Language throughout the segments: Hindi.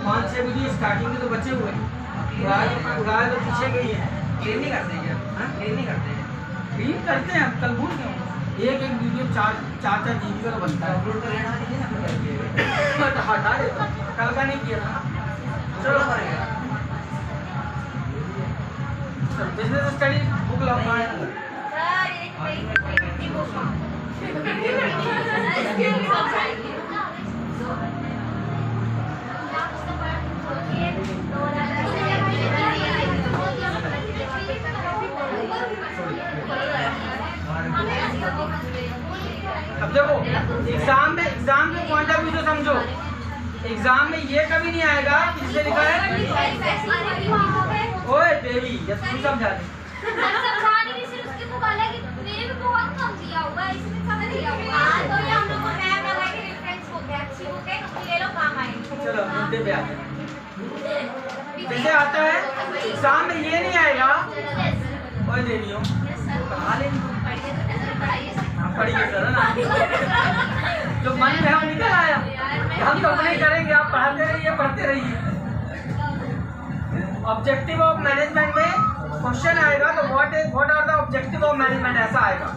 5-6 वीडियो स्टार्टिंग के तो बचे हुए हैं, उड़ाए तो पीछे गई है। क्लीन नहीं करते क्या? हाँ? क्लीन नहीं करते हैं? क्लीन करते हैं, कल भूल गए। एक वीडियो 4 GB का तो बनता है। अपलोड कर लेना चाहिए ना, अपलोड करके। मैं तो हटा देता हूँ, कल का नहीं किया था। चलो करेगा। बिजनेस स्टडी बुक लाओ। अब देखो एग्जाम के पॉइंट ऑफ व्यू से समझो। एग्जाम में ये कभी नहीं आएगा कि जिससे लिखा है ओए देवी, ये तू समझा दे। चलो मुद्दे पे आते हैं। जैसे आता है एग्जाम में ये नहीं आएगा ओए देवी हो पढ़ा ले, पढ़िए सर ना, जो मन में है वो निकल आया। हम तो अपने करेंगे, आप पढ़ाते रहिए, पढ़ते रहिए। ऑब्जेक्टिव ऑफ मैनेजमेंट में क्वेश्चन आएगा तो what are the objective of management, ऐसा आएगा।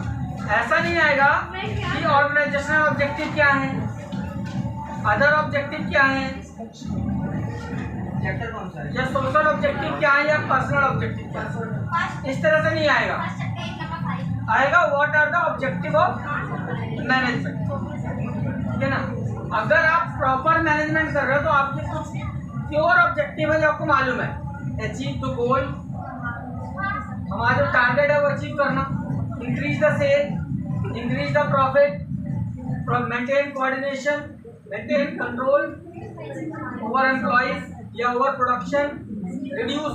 ऐसा नहीं आएगा कि ऑर्गेनाइजेशनल ऑब्जेक्टिव क्या है, अदर ऑब्जेक्टिव क्या है, या सोशल ऑब्जेक्टिव क्या है, या पर्सनल ऑब्जेक्टिव क्या है। इस तरह से नहीं आएगा। आएगा what are the objective of management, ठीक है ना। अगर आप प्रॉपर मैनेजमेंट कर रहे हो तो आपके कुछ प्योर ऑब्जेक्टिव है जो आपको मालूम है। अचीव द गोल, हमारा जो टारगेट है वो अचीव करना। Increase the sale, increase the profit, maintain coordination, maintain control over employees या ओवर प्रोडक्शन, रिड्यूस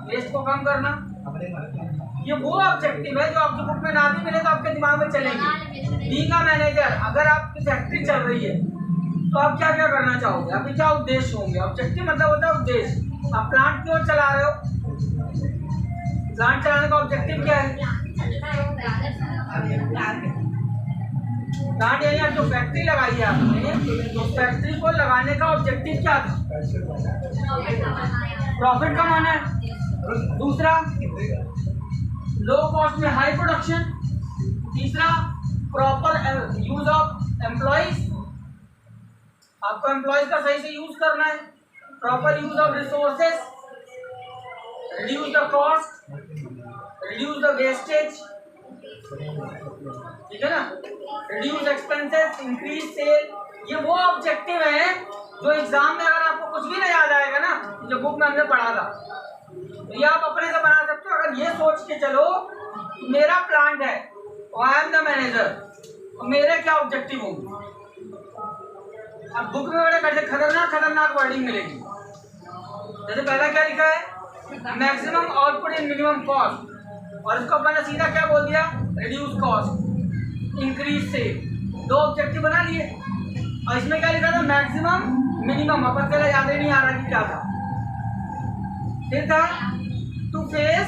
वेस्ट को कम करना। ये वो ऑब्जेक्टिव है जो आपकी बुक में ना भी मिले तो आपके दिमाग में चलेंगे। बीइंग अ मैनेजर, अगर आपकी फैक्ट्री चल रही है तो आप क्या क्या करना चाहोगे, आपके क्या उद्देश्य होंगे। ऑब्जेक्टिव मतलब होता है उद्देश्य। आप प्लांट क्यों चला रहे हो, प्लांट चलाने का ऑब्जेक्टिव क्या है। प्लांट यानी आप जो फैक्ट्री लगाई है आपने, तो फैक्ट्री को लगाने का ऑब्जेक्टिव क्या था, प्रॉफिट कमाना है। दूसरा लो कॉस्ट में हाई प्रोडक्शन। तीसरा प्रॉपर यूज ऑफ एम्प्लॉइज, आपको एम्प्लॉइज का सही से यूज करना है। Proper use of resources, reduce the cost, reduce the wastage, ठीक है ना, रिड्यूस एक्सपेंसेस, इंक्रीज सेल। ये वो ऑब्जेक्टिव है जो एग्जाम में अगर आपको कुछ भी नहीं याद आएगा ना, जो बुक में हमने पढ़ा था, ये आप अपने से बना सकते हो। अगर ये सोच के चलो मेरा प्लांट है और आई एम द मैनेजर, तो मेरे क्या ऑब्जेक्टिव होंगे। अब बुक में बड़े खतरनाक वर्डिंग मिलेगी। जैसे पहला क्या लिखा है, मैक्सिमम आउटपुट इन मिनिमम कॉस्ट, और इसको मैंने सीधा क्या बोल दिया, रिड्यूस कॉस्ट, इंक्रीज सेल। दो ऑब्जेक्टिव बना लिए। और इसमें क्या लिखा था, मैक्सिमम मिनिमम, अपन पहले याद ही नहीं आ रहा कि क्या था। फिर था टू फेस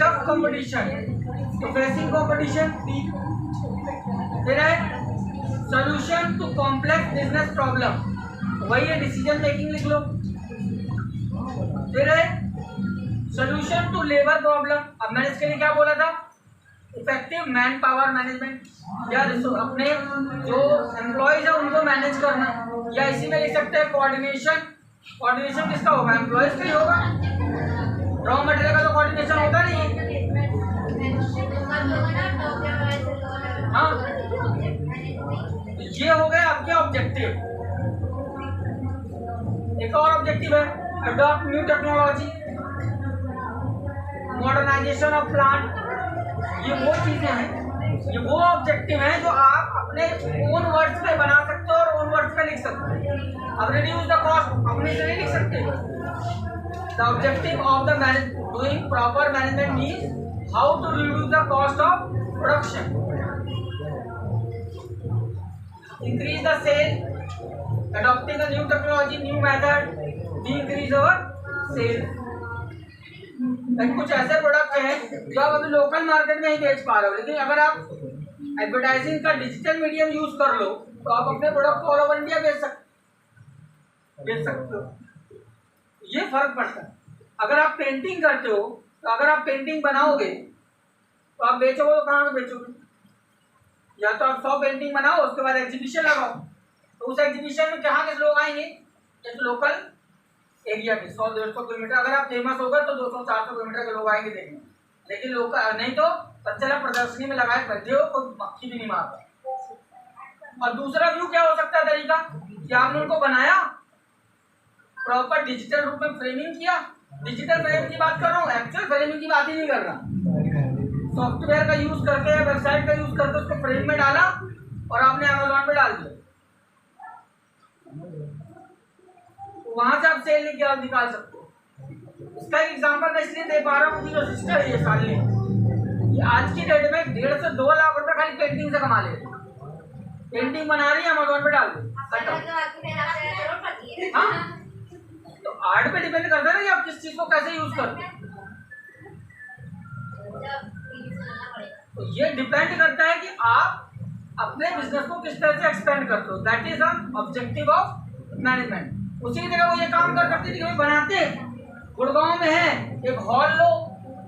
टफ कंपटीशन, तो फेसिंग कंपटीशन। फिर है solution to complex business problem, वही है डिसीजन मेकिंग, लिख लो। फिर है सॉल्यूशन टू लेबर प्रॉब्लम। अब मैंने इसके लिए क्या बोला था, इफेक्टिव मैन पावर मैनेजमेंट, या अपने जो एम्प्लॉयज है उनको मैनेज करना। या इसी में लिख सकते हैं कोऑर्डिनेशन। कोऑर्डिनेशन किसका होगा, एम्प्लॉयज का ही होगा। रॉ मटेरियल का तो कोऑर्डिनेशन होता नहीं है। हाँ, ये हो गए आपके ऑब्जेक्टिव। एक और ऑब्जेक्टिव है adopt new technology, modernisation of plant. ये वो चीजें हैं, ये वो ऑब्जेक्टिव हैं जो आप अपने ओन वर्ड्स में बना सकते हो और ओन वर्ड्स में लिख सकते हो। अब रिड्यूस द कॉस्ट अपने से नहीं लिख सकते। The objective of the doing proper management means how to reduce the cost of production, increase the sale, adopting a new technology, new method, we increase our sale। कुछ ऐसे प्रोडक्ट हैं जो आप अभी लोकल मार्केट में ही बेच पा रहे हो, लेकिन अगर आप एडवर्टाइजिंग का डिजिटल मीडियम यूज कर लो तो आप अपने प्रोडक्ट को ऑल ओवर इंडिया बेच सकते। बेच सकते हो। ये फर्क पड़ता है। अगर आप पेंटिंग करते हो तो अगर आप पेंटिंग बनाओगे तो आप बेचोगे तो कहाँ से बेचोगे? या तो आप 100 पेंटिंग बनाओ, उसके बाद एग्जीबिशन लगाओ, तो उस एग्जीबिशन में कहाँ के लोग आएंगे? एक लोकल एरिया के 100-150 किलोमीटर। अगर आप फेमस होगा तो 200-400 किलोमीटर के लोग आएंगे देखने। लेकिन लोकल नहीं तो चला प्रदर्शनी में लगाए बैठे हो, कोई मक्खी भी नहीं मारता। और दूसरा व्यू क्या हो सकता है तरीका कि आपने उनको बनाया, प्रॉपर डिजिटल रूप में फ्रेमिंग किया। डिजिटल फ्रेम की बात कर रहा हूँ, एक्चुअल फ्रेमिंग की बात ही नहीं कर रहा। सॉफ्टवेयर का यूज करके, वेबसाइट का यूज करके उसको फ्रेम में डाला और आपने अमेज़न पे डाल दिया, वहां से आप सेल लेके निकाल सकते हो। इसका एक एग्जांपल मैं इसलिए दे पा रहा हूँ कि जो सिस्टर है ये शालिनी, ये आज की डेट में 1.5 से 2 लाख रुपए खाली पेंटिंग से कमा ले रही है। पेंटिंग बना रही है, अमेज़न पे डाल दी। हाँ, तो आर्ट पे डिपेंड करता है ना कि आप किस चीज को कैसे यूज करते हैं। तो ये डिपेंड करता है कि आप अपने बिजनेस को किस तरह से एक्सपेंड करते हो। That is objective of management. उसी की जगह वो ये काम कर सकते थे कि बनाते गुड़गांव में है, एक हॉल लो,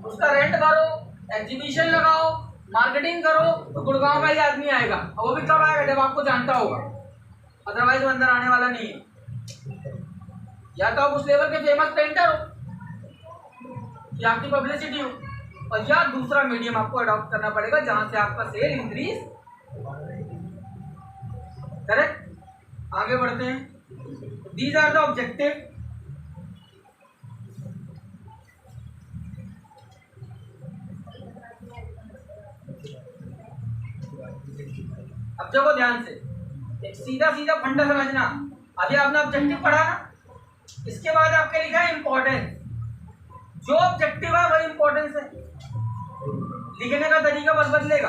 उसका रेंट भरो, एग्जीबिशन लगाओ, मार्केटिंग करो, तो गुड़गांव का ही आदमी आएगा। और वो भी कब आएगा? जब आपको जानता होगा, अदरवाइज वो अंदर आने वाला नहीं है। या तो आप उस लेवल के फेमस पेंटर हो या आपकी पब्लिसिटी हो, और या दूसरा मीडियम आपको अडॉप्ट करना पड़ेगा जहां से आपका सेल इंक्रीज। करेक्ट। आगे बढ़ते हैं। These are the objective. अब देखो ध्यान से, एक सीधा सीधा फंडा समझना। अभी आपने ऑब्जेक्टिव पढ़ा ना, इसके बाद आपके लिखा है इंपॉर्टेंस। जो ऑब्जेक्टिव है वही इंपॉर्टेंस है। लिखने का तरीका बस बदलेगा।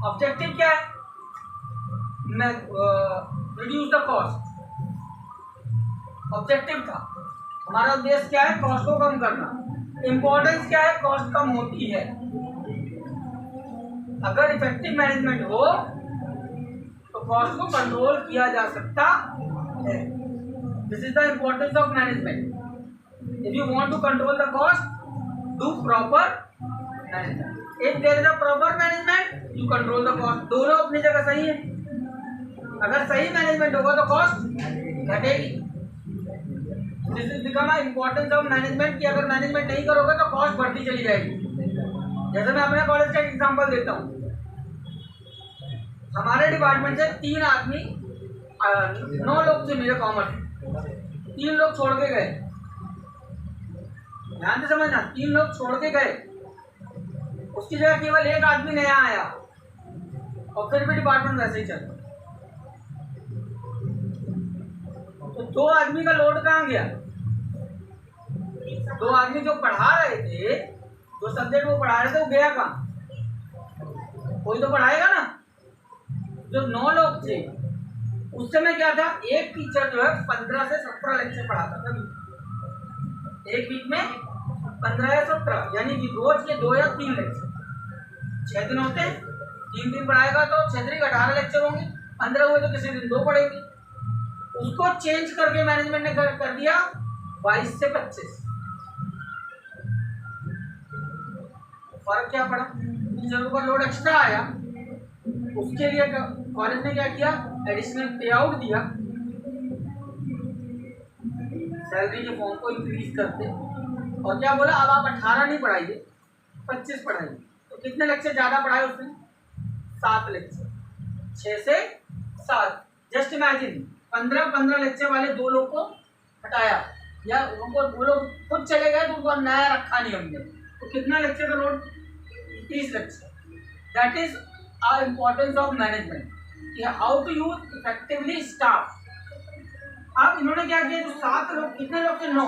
ऑब्जेक्टिव क्या है? Reduce the cost. ऑब्जेक्टिव था, हमारा उद्देश्य क्या है? कॉस्ट को कम करना। इंपॉर्टेंस क्या है? कॉस्ट कम होती है। अगर इफेक्टिव मैनेजमेंट हो तो कॉस्ट को कंट्रोल किया जा सकता है। This is the importance of management. If you want to control the cost, do proper management. If there is a proper management, you control the cost. दोनों अपनी जगह सही है। अगर सही मैनेजमेंट होगा तो कॉस्ट घटेगी। This is become a importance of management कि अगर मैनेजमेंट नहीं करोगे तो कॉस्ट बढ़ती चली जाएगी। जैसे मैं अपने कॉलेज का एग्जांपल देता हूँ। हमारे डिपार्टमेंट से 3 आदमी 9 लोग थे मेरे कॉमर्स, 3 लोग छोड़ के गए। ध्यान से समझना, 3 लोग छोड़ के गए, उसकी जगह केवल 1 आदमी नया आया और फिर भी डिपार्टमेंट वैसे ही चलता। तो 2 आदमी का लोड कहाँ गया? 2 आदमी जो पढ़ा रहे थे, जो सब्जेक्ट वो पढ़ा रहे थे, वो गया कहाँ? कोई तो पढ़ाएगा ना। जो 9 लोग थे उस समय क्या था? एक टीचर जो है 15 से 17 लेक्चर पढ़ाता था। एक वीक में 15 या 17, यानी कि रोज के 2 या 3 लेक्चर। 6 दिन होते हैं, 3 दिन पढ़ाएगा तो 6 दिन 18 लेक्चर होंगे। 15 हुए तो किसी दिन 2 पढ़ेंगे। उसको चेंज करके मैनेजमेंट ने कर दिया 22 से 25। फर्क क्या पड़ा? टीचरों का लोड एक्स्ट्रा आया, उसके लिए कॉलेज ने क्या किया? एडिशनल पे आउट दिया, सैलरी के फॉर्म को इंक्रीज करते, और क्या बोला? अब आप 18 नहीं पढ़ाइए, 25 पढ़ाइए। तो कितने लेक्चर ज्यादा पढ़ाए उसने? 7 लेक्चर, 6 से 7। जस्ट इमेजिन, 15 लेक्चर वाले 2 लोग को हटाया, या उनको वो लोग खुद चले गए तो उनको नया रखा नहीं हमने, तो कितना लेक्चर का लोड? 30 lecture. That is our importance of management, how to use effectively staff. अब इन्होंने क्या किया? जो 7 लोग, कितने लोग थे? 9,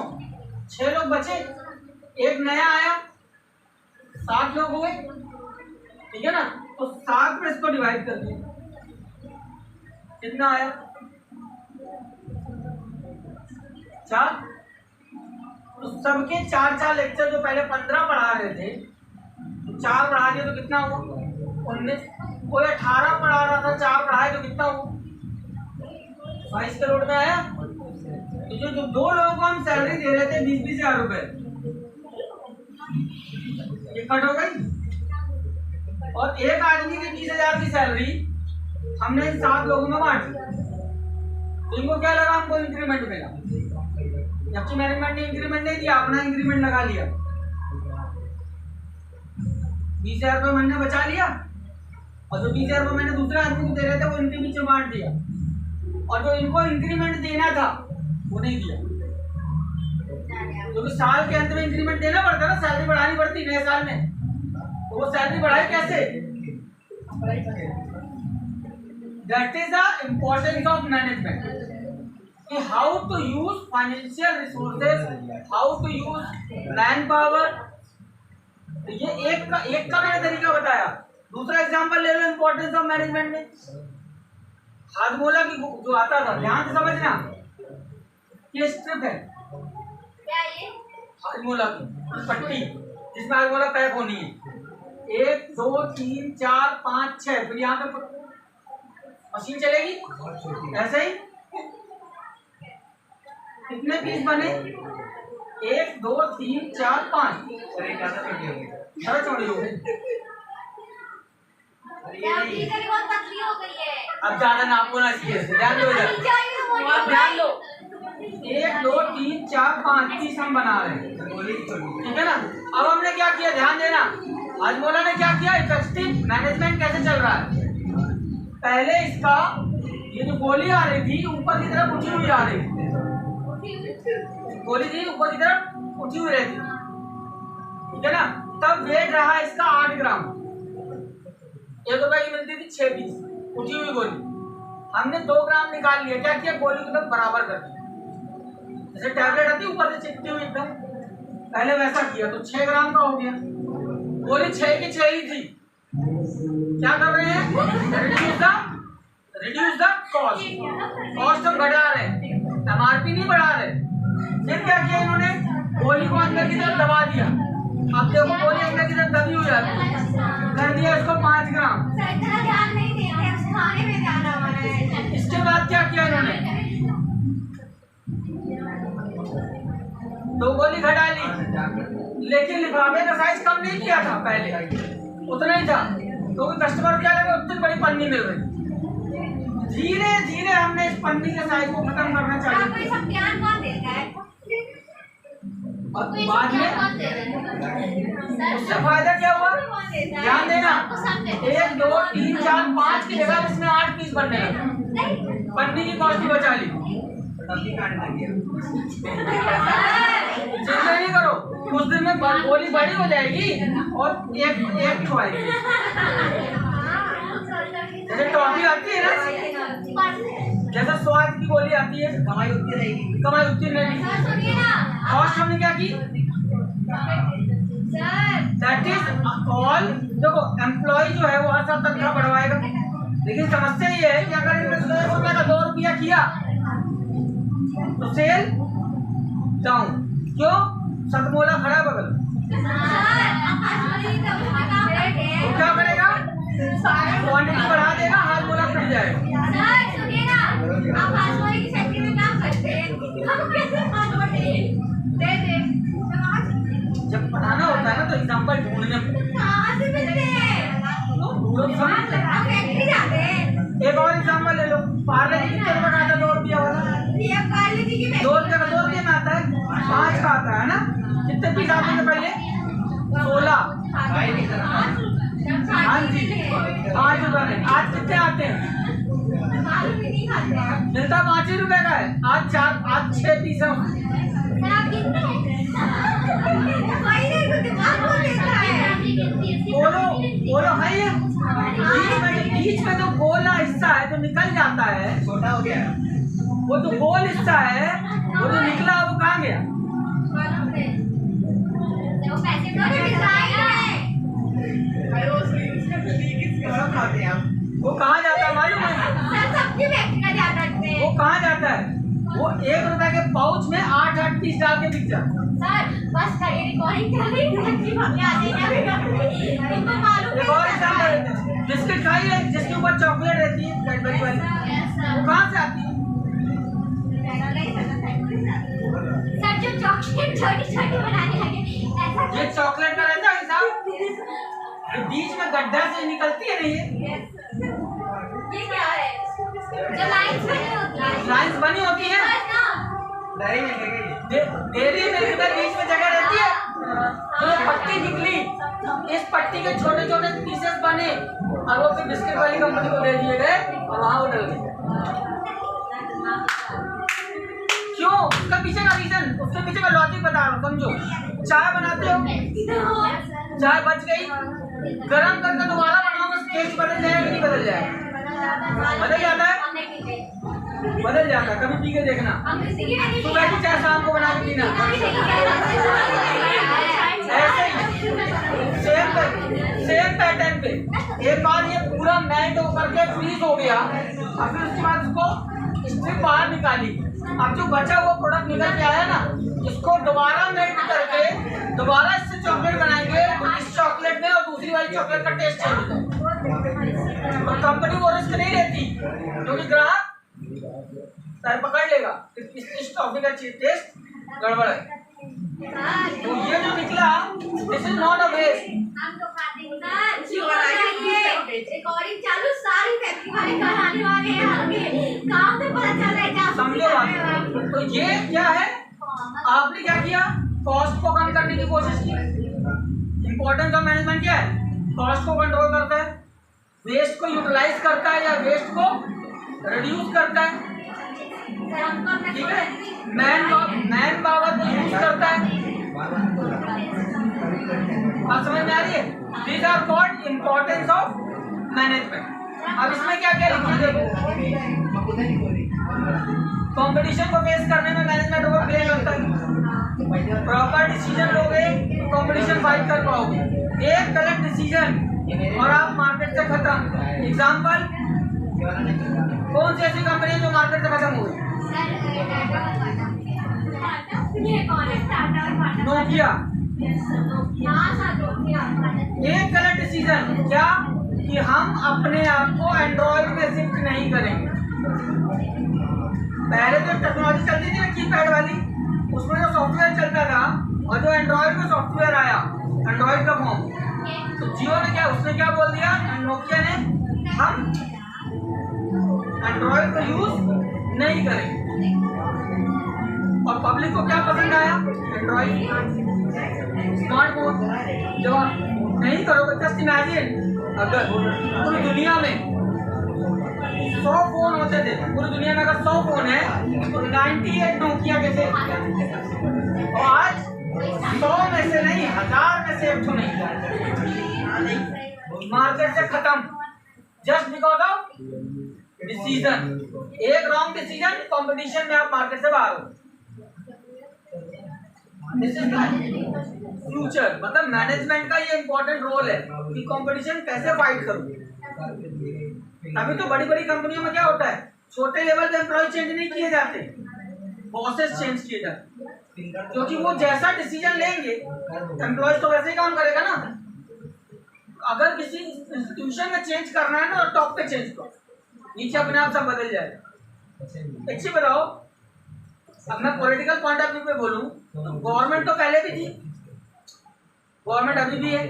6 लोग बचे, एक नया आया, 7 लोग हुए, ठीक है ना। तो 7 में इसको डिवाइड कर दिया, कितना आया? 4। तो सबके 4 लेक्चर, जो पहले 15 पढ़ा रहे थे, 4 बढ़ा दिए तो कितना हुआ? 19। कोई 18 पढ़ा रहा था, 4 पढ़ाए तो कितना हुआ? 22 के लोड में आया। तो जो दो लोगों को हम सैलरी दे रहे थे 20-20 हजार रुपए, ये कट हो गई। और एक आदमी की 20 हजार की सैलरी हमने 7 लोगों में बांट दी, तो इनको क्या लगा, हमको इंक्रीमेंट मिला, जबकि मैनेजमेंट ने इंक्रीमेंट नहीं दिया, अपना इंक्रीमेंट लगा लिया। 20,000 रुपये मैंने बचा लिया, और जो 20,000 रुपये मैंने दूसरे आदमी को दे रहे थे वो इनके बीच में बांट दिया, और जो इनको इंक्रीमेंट देना था वो नहीं दिया, क्योंकि साल के अंत में इंक्रीमेंट देना पड़ता ना, सैलरी बढ़ानी पड़ती नए साल में, तो वो सैलरी बढ़ाई कैसे? That is the importance of management, कि how to use financial resources, how to use man power. ये एक का मैंने तरीका बताया। दूसरा एग्जांपल ले लो इम्पोर्टेंस ऑफ मैनेजमेंट में, हाजमोला की जो आता था, ध्यान से समझना, ये स्ट्रिप है हाजमोला की पट्टी, जिसमें हाजमोला पैक होनी है, 1 2 3 4 5 6, फिर यहाँ पे मशीन चलेगी ऐसे ही। कितने पीस बने? 1 2 3 4 5, ज़्यादा चौड़ी हो गई, अब ज्यादा नापो ना चाहिए, ध्यान दो इधर, ध्यान दो। 1 2 3 4 5 पीस हम बना रहे हैं, ठीक है ना। अब हमने क्या किया, ध्यान देना, हाजमोला ने क्या किया, इफेक्टिव मैनेजमेंट कैसे चल रहा है। पहले इसका ये जो गोली आ रही थी ऊपर की तरफ उठी हुई आ रही थी, गोली थी ऊपर की तरफ उठी हुई रहती, ठीक है ना। तब वेट रहा इसका 8 ग्राम, 1 रुपए की मिलती थी 6 पीस उठी हुई गोली। हमने 2 ग्राम निकाल लिया, क्या किया, गोली को एकदम बराबर कर दिया, जैसे टैबलेट आती ऊपर से चिपटी हुई एकदम, पहले वैसा किया तो 6 ग्राम का हो गया। गोली 6 की 6 ही थी। क्या कर रहे हैं, रिड्यूस द कॉस्ट हम घटा रहे हैं, एमआरपी नहीं बढ़ा रहे। फिर क्या किया इन्होंने, गोली को अंदर की तरफ दबा दिया, अब देखो गोली अंदर की तरफ दबी हुई जाती है, कर दिया इसको 5 ग्राम। इसके बाद क्या किया इन्होंने, 2 गोली घटा ली, लेकिन लिफाफे का साइज कम नहीं किया था, पहले उतना ही था, क्योंकि कस्टमर क्या लगे उतनी बड़ी पन्नी मिल रही। धीरे धीरे हमने इस पन्नी के साइज को खत्म करना चाहिए, और बाद में उससे फायदा क्या हुआ, ध्यान देना, 1 2 3 4 5 की जगह इसमें 8 पीस बनने लगे, पन्नी की कॉस्ट भी बचा ली। चिंता नहीं करो, कुछ दिन में गोली बड़ी हो जाएगी और एक ही आएगी, जैसे टॉफी आती है ना, जैसा स्वाद की गोली आती है, कमाई उतनी रहेगी, कमाई उतनी रहेगी। कॉस्ट हमने क्या की, दैट इज ऑल। देखो एम्प्लॉय जो है वो हर साल तनख्वाह बढ़वाएगा, लेकिन समस्या ये है कि अगर इन्होंने 100 रुपये का 2 रुपया किया तो सेल डाउन, क्यों, सतमोला खड़ा बगल, तो क्या करेगा, क्वांटिटी बढ़ा देगा, हाजमोला पिट जाएगा। जब पढ़ाना होता है ना तो एग्जाम्पल ढूंढने एक और एग्जाम्पल ले लो, पार्ले जी कितने रुपए का आता है, 2 रुपया वाला, 2 रुपये का 2 रुपये में आता है, 5 का आता है ना। कितने पीस आते थे पहले, 16, हाँ जी 5 रुपए में। आज कितने आते हैं, मिलता 5 ही रुपए का है, आज 6 पीस है। बोलो है ये, बीच में जो गोला हिस्सा है जो निकल जाता है, छोटा हो गया, वो जो गोल हिस्सा है वो जो निकला वो कहाँ गया, वो कहाँ जाता है मालूम है, वो कहाँ जाता है, वो 1 रुपए के पाउच में 8 पीस डाल के बिक जाता है। बिस्किट खाइए जिसके ऊपर चॉकलेट रहती है कैडबरी वाली, वो कहाँ से आती है, छोटी छोटी बनाने लगे ऐसा। ये चॉकलेट का रहता है हिसाब, बीच में गड्ढा से निकलती है नहीं ये। ये क्या है जो लाइंस बनी होती है? लाइंस बनी होती है, डायरी में देखेंगे। डेयरी मिल्क में बीच में जगह रहती है। तो ये पट्टी निकली, इस पट्टी के छोटे छोटे पीसेस बने और वो फिर बिस्किट वाली कंपनी को दे दिए गए और वहाँ वो डल गए। क्यों? उसका पीछे का रीजन, उसके पीछे का लॉजिक बता रहा हूँ, समझो। चाय बनाते हो, चाय बच गई, गरम करके दोबारा बनाओगे, टेस्ट बदल जाएगा कि नहीं बदल जाएगा? बदल जाता है, बदल जाता है। कभी पी के देखना, सुबह की चाय शाम को बना के पीना। ऐसे ही सेम पैटर्न पे एक बार ये पूरा मेल्ट होकर के फ्रीज हो गया और फिर उसके बाद उसको स्ट्रिप बाहर निकाली। अब जो बचा हुआ प्रोडक्ट निकल के आया ना, इसको दोबारा मेल्ट करके दोबारा इससे चॉकलेट बनाएंगे तो इस चॉकलेट में और दूसरी वाली चॉकलेट का टेस्ट चेंज होता है। और कंपनी वो रिस्क नहीं लेती क्योंकि ग्राहक सर पकड़ लेगा इस टॉफी का टेस्ट गड़बड़ है। तो ये जो निकला, this is not a waste. Recording चालू, सारी फैक्ट्री वाले कराने वाले हैं, हमें काम से पता चल रहा है। समझो बात। तो ये क्या है, आपने क्या किया, कॉस्ट को कम करने की कोशिश की। इंपॉर्टेंस ऑफ मैनेजमेंट क्या है? कॉस्ट को कंट्रोल करता है, वेस्ट को यूटिलाइज करता है या वेस्ट को रिड्यूस करता है, ठीक है, मैन पावर को यूज करता है। बात समझ में आ रही है? These are called importance of management. अब इसमें क्या क्या लिखिए, देखो, कंपटीशन को फेस करने में मैनेजमेंट रोल प्ले करता है। प्रॉपर डिसीजन लोगे तो कंपटीशन फाइट कर पाओगे। एक गलत डिसीजन और आप मार्केट से खत्म। एग्जांपल, कौन सी ऐसी कंपनी है जो मार्केट से खत्म हो गई? नोकिया। एक गलत डिसीजन क्या कि हम अपने आप को एंड्रॉइड में शिफ्ट नहीं करेंगे। पहले जो टेक्नोलॉजी चलती थी ना कीपैड वाली, उसमें जो सॉफ्टवेयर चलता था और जो एंड्रॉइड में सॉफ्टवेयर आया, एंड्रॉइड का फॉर्म, तो जियो ने क्या, उसने क्या बोल दिया, नोकिया ने, हम एंड्रॉइड को यूज नहीं करेंगे। और पब्लिक को क्या पसंद आया? Android smartphone. जब आप नहीं करोगे, जस्ट इमेजिन अगर पूरी दुनिया में 100 फोन होते थे, पूरी दुनिया में अगर 100 फोन है तो 98 नोकिया के थे, और आज 100 में से नहीं 1000 में से एक तो नहीं, मार्केट से खत्म, जस्ट बिकॉज ऑफ डिसीजन। एक रॉन्ग डिसीजन, कंपटीशन में आप मार्केट से बाहर हो। दिस इज फ्यूचर, मतलब मैनेजमेंट का ये इंपॉर्टेंट रोल है कि कंपटीशन कैसे फाइट करूं। अभी तो बड़ी बड़ी कंपनियों में क्या होता है, छोटे लेवल पे एम्प्लॉय चेंज नहीं किए जाते, बॉसेस चेंज किए जाते, क्योंकि वो जैसा डिसीजन लेंगे एम्प्लॉय तो वैसे ही काम करेगा ना। अगर किसी इंस्टीट्यूशन में चेंज करना है ना, तो टॉप पे चेंज करो, नीचे अपने आप सब बदल जाएगा। एक चीज बताओ, अब मैं पॉलिटिकल पॉइंट ऑफ व्यू पे बोलूं तो गवर्नमेंट तो पहले भी थी, गवर्नमेंट अभी भी है,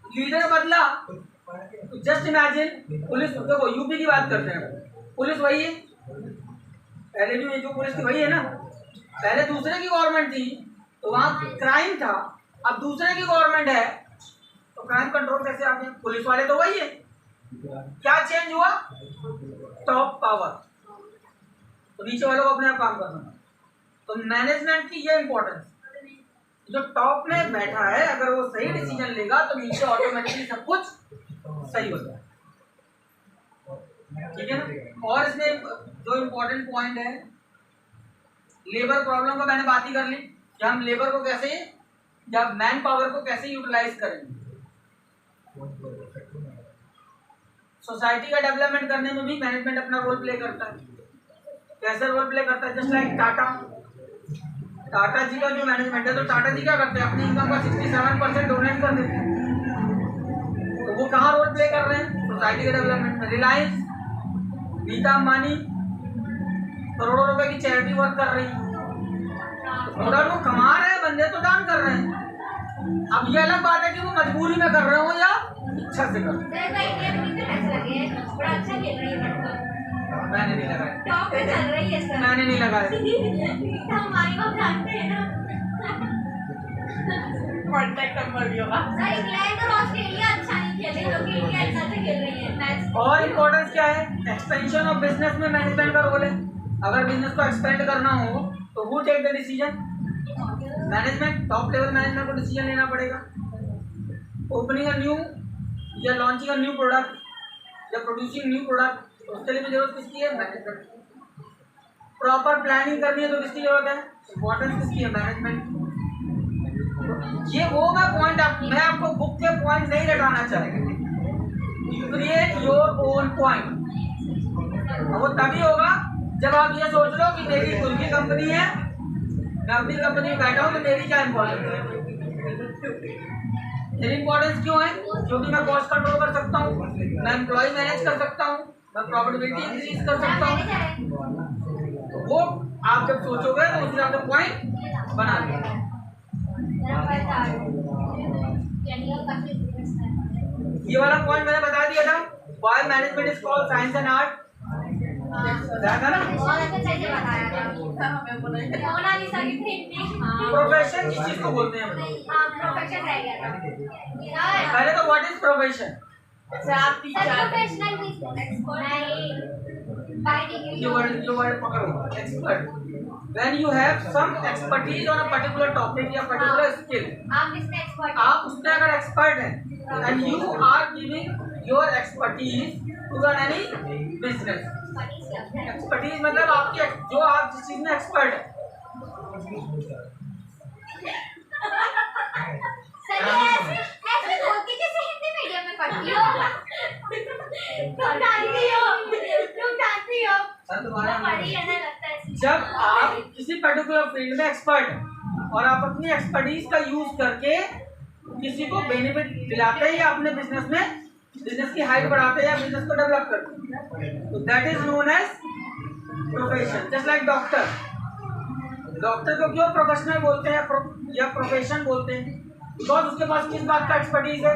लीडर बदला तो जस्ट इमेजिन पुलिस, देखो यूपी की बात करते हैं, पुलिस वही है, पहले भी जो पुलिस थी वही है ना। पहले दूसरे की गवर्नमेंट थी तो वहाँ क्राइम था, अब दूसरे की गवर्नमेंट है तो क्राइम कंट्रोल कैसे आ गया? पुलिस वाले तो वही है, क्या चेंज हुआ? टॉप पावर, तो नीचे वालों को अपने आप काम करना। तो मैनेजमेंट की ये इंपॉर्टेंस, जो टॉप में बैठा है अगर वो सही डिसीजन लेगा तो नीचे ऑटोमेटिकली सब कुछ सही हो जाए, ठीक है ना। और इसमें जो इम्पोर्टेंट पॉइंट है, लेबर प्रॉब्लम का मैंने बात ही कर ली कि हम लेबर को कैसे या मैन पावर को कैसे यूटिलाइज करेंगे। सोसाइटी का डेवलपमेंट करने में भी मैनेजमेंट अपना रोल प्ले करता है। कैसे रोल प्ले करता है? जस्ट लाइक टाटा जी का जो मैनेजमेंट है, तो टाटा जी क्या करते हैं, अपनी इनकम का 67% डोनेट कर देते हैं, तो वो कहाँ रोल प्ले कर रहे हैं? सोसाइटी के डेवलपमेंट में। रिलायंस, नीता अंबानी करोड़ों रुपए की चैरिटी वर्क कर रही है, थोड़ा वो कमा रहे हैं बंदे तो दान कर रहे हैं। अब ये अलग बात है कि वो मजबूरी में कर रहे हो या इच्छा से कर रहे हो। बड़ा अच्छा खेल रही है मैंने नहीं लगाया, टॉप पे चल रही है सर। मैंने नहीं लगाया। हमारी बात जानते हैं ना कांटेक्ट नंबर भी होगा। सर इंग्लैंड और ऑस्ट्रेलिया अच्छा नहीं खेले जो कि इंडिया अच्छा से खेल रही है मैच। और इम्पोर्टेंस क्या है, एक्सपेंशन ऑफ बिजनेस में मैनेजमेंट का रोल है। अगर बिजनेस को एक्सपेंड करना हो तो वो take the decision, management, top level management को डिसीजन लेना पड़ेगा। ओपनिंग अ न्यू या लॉन्चिंग अ न्यू प्रोडक्ट या प्रोड्यूसिंग न्यू प्रोडक्ट, उसके लिए भी जरूरत किसकी है, मैनेजमेंट। प्रॉपर प्लानिंग करनी है तो किसकी जरूरत है, इम्पोर्टेंस किसकी है, मैनेजमेंट। ये वो मैं आपको बुक के पॉइंट नहीं रटाना चाहूँगा। You create your own point. वो तभी होगा जब आप ये सोच लो कि मेरी खुद की कंपनी है, मैं अपनी कंपनी में बैठा हूँ तो मेरी क्या इम्पोर्टेंस है। मेरी इम्पोर्टेंस क्यों है, क्योंकि मैं कॉस्ट कंट्रोल कर सकता हूँ, मैं एम्प्लॉय मैनेज कर सकता हूँ, मैं प्रॉफिटेबिलिटी इंक्रीज कर सकता हूँ। तो वो आप जब सोचोगे तो उस हिसाब से पॉइंट बना लेंगे। ये वाला पॉइंट मैंने बता दिया था, why management is called science and art. Profession किस चीज को बोलते हैं, पहले तो what is profession. You were expert. When you have some expertise on a particular topic या particular skill, आप उसमें अगर expert हैं and you are giving your expertise to run any business. Expertise मतलब आपकी जो आप जिस चीज में expert है। ऐसे बोलती जैसे हिंदी मीडियम में पढ़ती हो। तुम जानती हो पढ़ी है ना, लगता है। जब आप किसी पर्टिकुलर फील्ड में एक्सपर्ट हैं और आप अपनी एक्सपर्टीज का यूज करके किसी को बेनिफिट दिलाते हैं या अपने बिजनेस की हाइट बढ़ाते हैं या बिजनेस को डेवलप करते हैं, तो that is known as profession. Just like doctor, doctor को क्यों प्रोफेशनल बोलते हैं या प्रोफेशन बोलते हैं, बिकॉज उसके पास किस बात का एक्सपर्टीज है,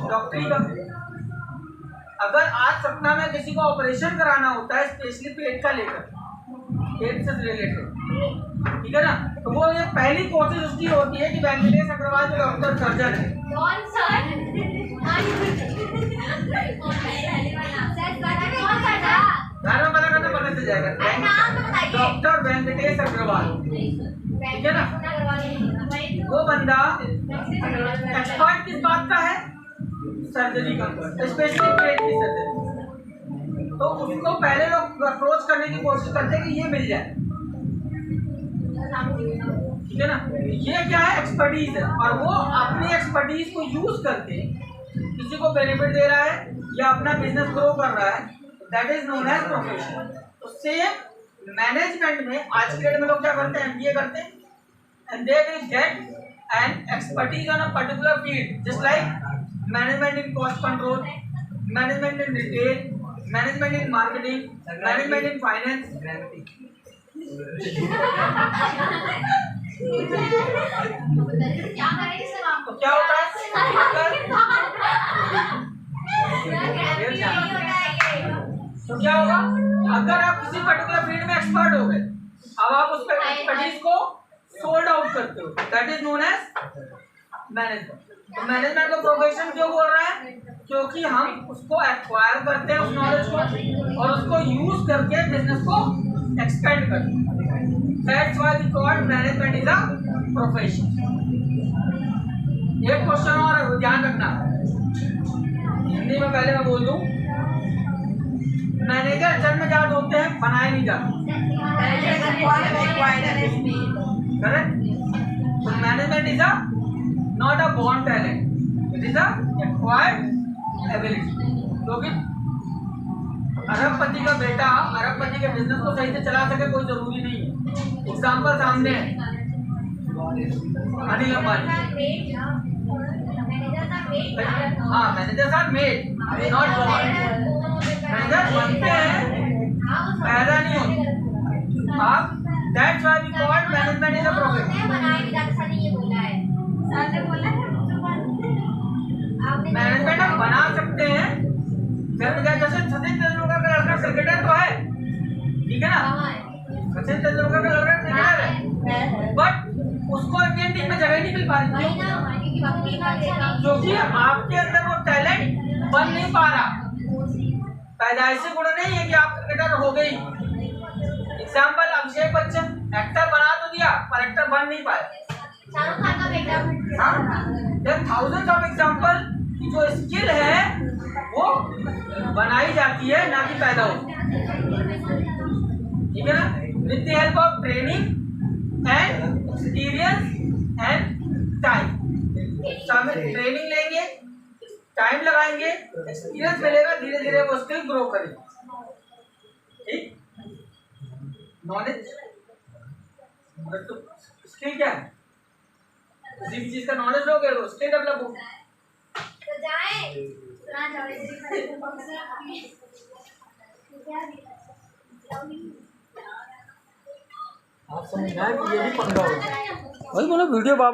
डॉक्टरी का। अगर आज सपना में किसी को ऑपरेशन कराना होता है, स्पेशली पेट का लेकर, पेट से रिलेटेड, ठीक है ना, तो वो ये पहली कोशिश उसकी होती है कि वेंकटेश अग्रवाल जो डॉक्टर सर्जन है, घर में पता करना पता चल जाएगा, डॉक्टर वेंकटेश अग्रवाल, ठीक है ना। वो बंदा एक्सपर्ट किस बात का है, सर्जरी का, स्पेशली पेट की सर्जरी। तो उसको पहले लोग अप्रोच करने की कोशिश करते हैं कि ये मिल जाए, ठीक है ना। ये क्या है, एक्सपर्टीज है, और वो अपनी एक्सपर्टीज को यूज करके किसी को बेनिफिट दे रहा है या अपना बिजनेस ग्रो कर रहा है, that is known as profession. तो सेम मैनेजमेंट में आज के डेट में लोग क्या करते हैं, एमबीए करते हैं and they will get an expertise on a particular field, just like management in cost control, management in retail, management in marketing, management in finance. तो क्या होता है, तो क्या होगा, अगर आप किसी पर्टिकुलर फील्ड में एक्सपर्ट हो गए, अब आप उस पर एक्सपर्टीज को सोल्ड आउट करते हो, that is known as management. तो मैनेजमेंट को प्रोफेशन क्यों बोल रहा है, क्योंकि हम उसको एक्वायर करते हैं उस नॉलेज को और उसको यूज करके बिजनेस को एक्सपेंड करते हैं, that's why we call management is a profession. एक क्वेश्चन और ध्यान रखना, हिंदी में पहले मैं बोल दूं, मैनेजर जन्मजात होते हैं, बनाए नहीं जाते, करेक्ट। तो management is not a born talent, it is acquired ability. क्योंकि अरबपति का बेटा अरबपति के बिजनेस को सही से चला सके कोई जरूरी नहीं है। एग्जाम्पल सामने है, अनिल अंबानी, हाँ मैनेजर साथ मेड, नॉट बॉर्न। मैनेजर बनते हैं, पैदा नहीं होते आप, दैट्स व्हाई नहीं पा रही, वही ना, क्योंकि बकरी का अच्छा नहीं। क्योंकि आपके अंदर वो टैलेंट बन नहीं पा रहा। पैदाइशी गुण नहीं है कि आप क्रिकेटर हो गई। एग्जाम्पल अभिषेक बच्चन एक्टर बना तो दिया पर एक्टर बन नहीं पाए। शाहरुख खान का बेटा। हाँ, थाउजेंड ऑफ एग्जाम्पल की जो स्किल है वो बनाई जाती है ना कि पैदा होती है। ठीक है ना, with the help of training and experience and time. Training लेंगे, टाइम लगाएंगे, एक्सपीरियंस मिलेगा, धीरे धीरे वो स्किल ग्रो करेगी। ठीक, नॉलेज स्किल क्या है? किसी भी चीज का नॉलेज लोगे तो स्किल डेवलप होगी। तो जाए आप समझना कि ये भी पंगा होगा। वही बोलो वीडियो बाबा